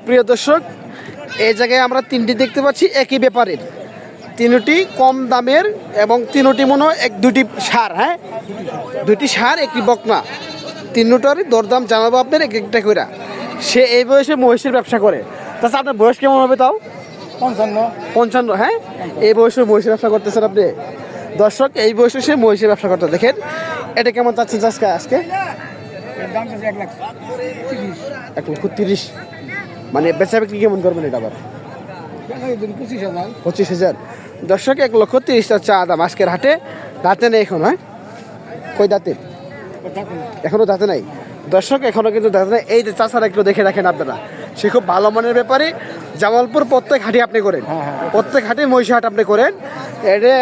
প্রিয় দর্শক, এই জায়গায় আমরা তিনটি দেখতে পাচ্ছি একই ব্যাপারের, তিনটি কম দামের এবং তিনটি মনে হয় দুটি সার, হ্যাঁ দুটি সার একটি বকনা, তিনটারই দরদাম জানাবো আপনার এক একটা করে। সে এই বয়সে মহিষের ব্যবসা করে, তাছাড়া আপনার বয়স কেমন হবে তাও? 55। হ্যাঁ, এই বয়সে মহিষের ব্যবসা করতেছেন আপনি। দর্শক, এই বয়সে সে মহিষের ব্যবসা করতে, দেখেন এটা কেমন চাচ্ছেন আজকে? 1,30,00,000। মানে বেচা বিক্রি কেমন করবেন এটা আবার? 25,000। দর্শক, 1,30,000 চা দাম আজকের হাটে। দাঁতে নেই এখন, হ্যাঁ কই দাঁতে? এখনো দাঁতে নাই দর্শক, এখনো কিন্তু দাঁতে নাই। এই যে চাষারা একটু দেখে রাখেন আপনারা, সে খুব ভালো মানের ব্যাপারে। জামালপুর প্রত্যেক হাটে আপনি করেন, প্রত্যেক হাটে মহিষা হাট আপনি করেন। এটা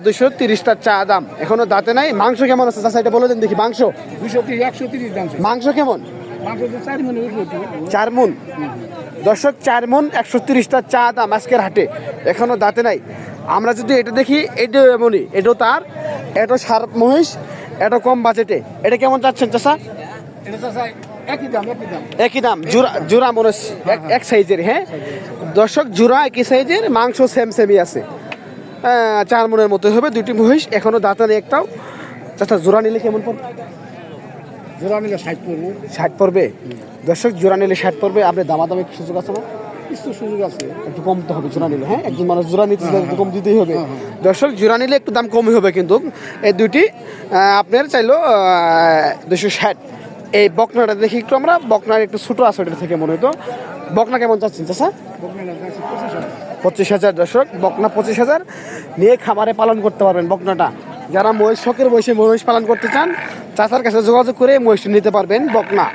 230 চা দাম, এখনো দাঁতে নাই। মাংস কেমন আছে চাষা এটা বলে দেন দেখি। মাংস 130 দাম। মাংস কেমন? 4 মণ। দর্শক, 4 মণ 130 চা দাম আজকের হাটে, এখনো দাঁতে নাই। আমরা যদি এটা দেখি, এটাও এমনই, এটাও তার, এটা সার মহিষ, এটা কম বাজেটে। এটা কেমন চাচ্ছেন চাষা? একই দাম। জোড়া মনে এক সাইজের, হ্যাঁ দর্শক, জোড়া একই সাইজের, মাংস সেমই আছে। 4 মণের মতো হবে দুটি মহিষ, এখনো দাঁতে নেই একটাও। চাষা জোড়া নিলে কেমন পড়বে? জোড়া নিলে 60 পড়বে। 60 পড়বে। দর্শক, জোড়া নিলে 60 পড়বে। আপনার দামাদামি সুযোগ আছে না? কিছু সুযোগ আছে, একটু কম তো হবে জোড়া নিলে। হ্যাঁ, একজন মানুষ জোড়া নিতে একটু কম দিতেই হবে। দর্শক, জোড়া নিলে একটু দাম কমই হবে, কিন্তু এই দুটি আপনার চাইলো 260। এই বকনাটা দেখি একটু আমরা, বকনার একটু ছোটো আছে ওটার থেকে মনে হতো। বকনা কেমন চাচ্ছেন চাষা? 25,000। দর্শক, বকনা 25,000 নিয়ে খামারে পালন করতে পারবেন বকনাটা। যারা মহিষ শখের বয়সে মহিষ পালন করতে চান, চাষার কাছে যোগাযোগ করে মহিষ নিতে পারবেন। বকনা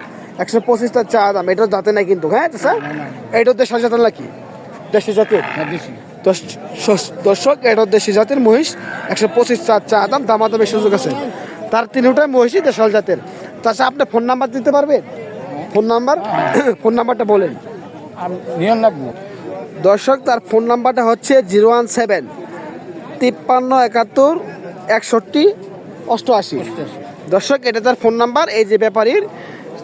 125 চা দাম, এটাও দাঁতে নাই কিন্তু। হ্যাঁ চাষা, এটাও দেশি জাতের নাকি? দেশি জাতের। দর্শক, এটাও দেশি জাতের মহিষ, 125 চা দাম, দামাদামের সুযোগ আছে। তার তিনটাই মহিষই দেশাল জাতের। চাষা, আপনি ফোন নাম্বার দিতে পারবেন? ফোন নাম্বারটা বলেন। 99। দর্শক, তার ফোন নাম্বারটা হচ্ছে 017 53 71 61 88। দর্শক, এটা তার ফোন নাম্বার। এই যে ব্যাপারীর,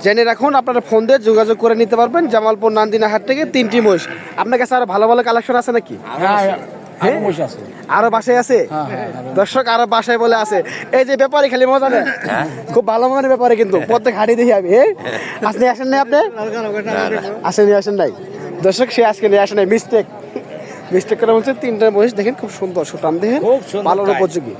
জেনে রাখুন, আপনারা ফোন দিয়ে যোগাযোগ করে নিতে পারবেন জামালপুর নান্দিনা হাট থেকে। 3টি মহিষ। আপনার কাছে আরো ভালো ভালো কালেকশন আছে নাকি? আরো বাসায় আছে? দর্শক, আরো বাসায় বলে আছে। এই যে ব্যাপারী খালি মজা নেয়, খুব ভালো মানের ব্যাপারে, কিন্তু প্রত্যেক হাটে দেখি আমি। আজকে আসেন নাই আপনি? আসেন নাই দর্শক, সে আজকে নিয়ে আসেন নাই, মিস্টেক করে বলছে। 3টা মহিষ দেখেন, খুব সুন্দর সুঠাম, দেখেন পালন উপযোগী।